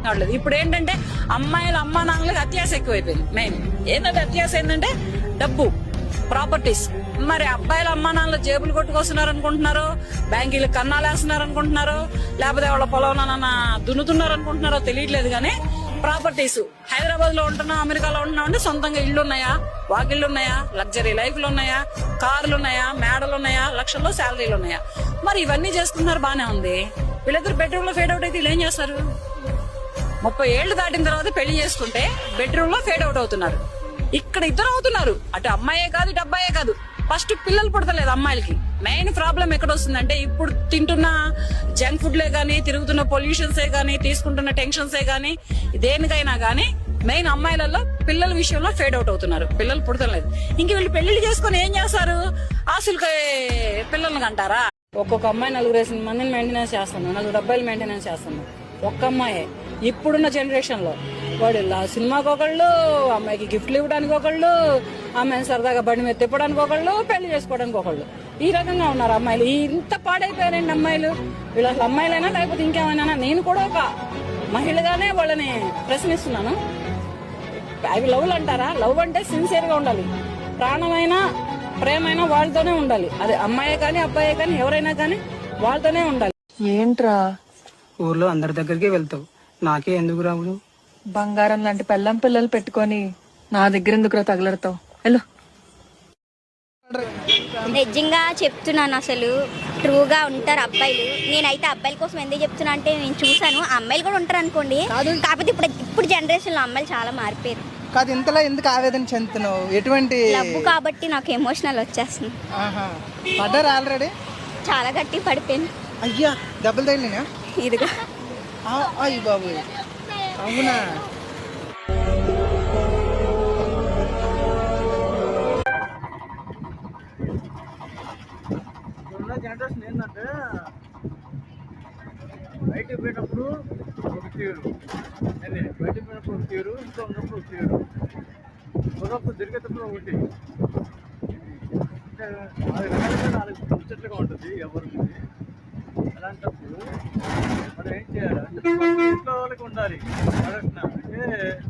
రావట్లేదు. ఇప్పుడు ఏంటంటే అమ్మాయిల అమ్మా నాన్నలకు అత్యాశ ఎక్కువైపోయింది. మెయిన్ ఏంటంటే అత్యాశ ఏంటంటే డబ్బు, ప్రాపర్టీస్. మరి అబ్బాయిల అమ్మా నాన్నలు జేబులు కొట్టుకొస్తున్నారు అనుకుంటున్నారు, బ్యాంకీలు కన్నాలు వేస్తున్నారు అనుకుంటున్నారు, లేకపోతే వాళ్ళ పొలం దున్నుతున్నారు అనుకుంటున్నారో తెలియట్లేదు. కానీ ప్రాపర్టీస్ హైదరాబాద్ లో ఉంటున్నా, అమెరికాలో ఉంటున్నా అంటే సొంతంగా ఇళ్లు ఉన్నాయా, వాకిళ్లు ఉన్నాయా, లగ్జరీ లైఫ్లు ఉన్నాయా, కార్లు ఉన్నాయా, మేడలు ఉన్నాయా, లక్షల్లో శాలరీలు ఉన్నాయా? మరి ఇవన్నీ చేసుకుంటున్నారు, బానే ఉంది. వీళ్ళిద్దరు బెడ్రూమ్ లో ఫేడ్ అవుట్ అయితే వీళ్ళు ఏం చేస్తారు? 30 ఏళ్లు దాటిన తర్వాత పెళ్లి చేసుకుంటే బెడ్రూమ్ లో ఫేడ్ అవుట్ అవుతున్నారు. ఇక్కడ ఇద్దరు అవుతున్నారు, అటు అమ్మాయే కాదు ఇటు అబ్బాయే కాదు. ఫస్ట్ పిల్లలు పుడతలేదు అమ్మాయిలకి. మెయిన్ ప్రాబ్లం ఎక్కడ వస్తుందంటే ఇప్పుడు తింటున్న జంక్ ఫుడ్లే గానీ, తిరుగుతున్న పొల్యూషన్సే గానీ, తీసుకుంటున్న టెన్షన్సే గానీ, దేనికైనా గానీ మెయిన్ అమ్మాయిలలో పిల్లల విషయంలో ఫేడ్ అవుట్ అవుతున్నారు. పిల్లలు పుడతలేదు. ఇంక వీళ్ళు పెళ్లిళ్ళు చేసుకుని ఏం చేస్తారు? ఆశలకి పిల్లల్ని కంటారా? ఒక్కొక్క అమ్మాయి 4 మందిని మెయింటెనెన్స్ చేస్తున్నాను, 4 అబ్బాయిలు మెయింటెనెన్స్ చేస్తున్నాను. ఒక్క అమ్మాయే ఇప్పుడున్న జనరేషన్ లో. వాడు సినిమాకి ఒకళ్ళు, అమ్మాయికి గిఫ్ట్లు ఇవ్వడానికి ఒకళ్ళు, అమ్మాయిని సరదాగా బండి మీద తిప్పడానికి ఒకళ్ళు, పెళ్లి చేసుకోవడానికి ఒకళ్ళు. ఈ రకంగా ఉన్నారు అమ్మాయిలు. ఇంత పాడైపోయారండి అమ్మాయిలు. వీళ్ళు అసలు అమ్మాయిలైనా లేకపోతే ఇంకేమైనా? నేను కూడా ఒక మహిళగానే వాళ్ళని ప్రశ్నిస్తున్నాను. అవి లవ్లు అంటారా? లవ్ అంటే సిన్సియర్ గా ఉండాలి. ప్రాణమైనా ప్రేమైనా వాళ్ళతోనే ఉండాలి. అది అమ్మాయే కానీ అబ్బాయే కానీ ఎవరైనా కానీ వాళ్ళతోనే ఉండాలి. ఏంట్రా ఊర్లో అందరి దగ్గరికి వెళ్తావు, నాకే ఎందుకు రావును? బంగారం లాంటి పెళ్ళం పిల్లలు పెట్టుకొని నా దగ్గర ఎందుకురా తగలడతావు? హలో, నిజంగా చెప్తున్నాను, అసలు ట్రూగా ఉంటారు అబ్బాయిలు. నేనైతే అబ్బాయిల కోసం ఎందుకు చెప్తున్నా అంటే నేను చూసాను, అమ్మాయిలు కూడా ఉంటారు అనుకోండి. కాకపోతే ఇప్పుడు జనరేషన్ లో అమ్మాయిలు చాలా మారిపోయారు. కాదు, ఇంతలా ఎందుకు ఆవేదన చెందుతున్నావు? ఎటువంటి లవ్ కాబట్టి నాకు ఎమోషనల్ వచ్చేస్తుంది. పడ్డారు ఆల్రెడీ? చాలా గట్టి పడిపోయాను. అయ్యా, దెబ్బలు తగిలినా? ఇదిగా అయ్యి బాబు, అవునా? జనరేషన్ ఏంటంటే బయటకు పోయినప్పుడు ఒక తీరు, బయటకు పోయినప్పుడు ఒక తీరు, ఇంట్లో ఉన్నప్పుడు ఒక తీరు, ఒకప్పుడు తిరిగేటప్పుడు ఒకటి. అంటే 4 ముచ్చట్లుగా ఉంటుంది ఎవరికి. అలాంటప్పుడు మనం ఏం చేయాలి అంటే ఇంట్లో వాళ్ళకి ఉండాలి. అంటే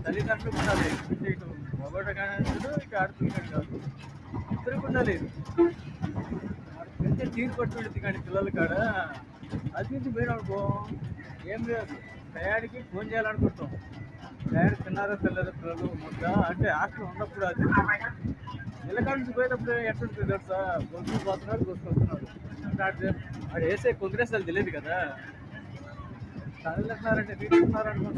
తల్లిదండ్రులకు ఉండాలి. ఇటు మొగట కానీ ఇటు ఆడపిల్లకి కాదు, ఇద్దరికి ఉండాలి. పెద్ద తీరు పట్టుబడింది కానీ పిల్లల కాడ అది నుంచి పోయిననుకో ఏం లేదు. టయానికి ఫోన్ చేయాలనుకుంటాం, టయానికి తిన్నారా తెల్లరా పిల్లలు ముద్ద అంటే ఆకలి ఉన్నప్పుడు. అది ఇళ్ళకాడ నుంచి పోయేటప్పుడు ఎట్లుంటుంది తెలుసా? గొంతులు పోతున్నాడు, గొంతుకొస్తున్నాడు అంటే వాడు వేసే కొద్దిరేసాలు తెలియదు కదా. చదువుతున్నారంటే తీసుకున్నారనుకుంటున్నాను.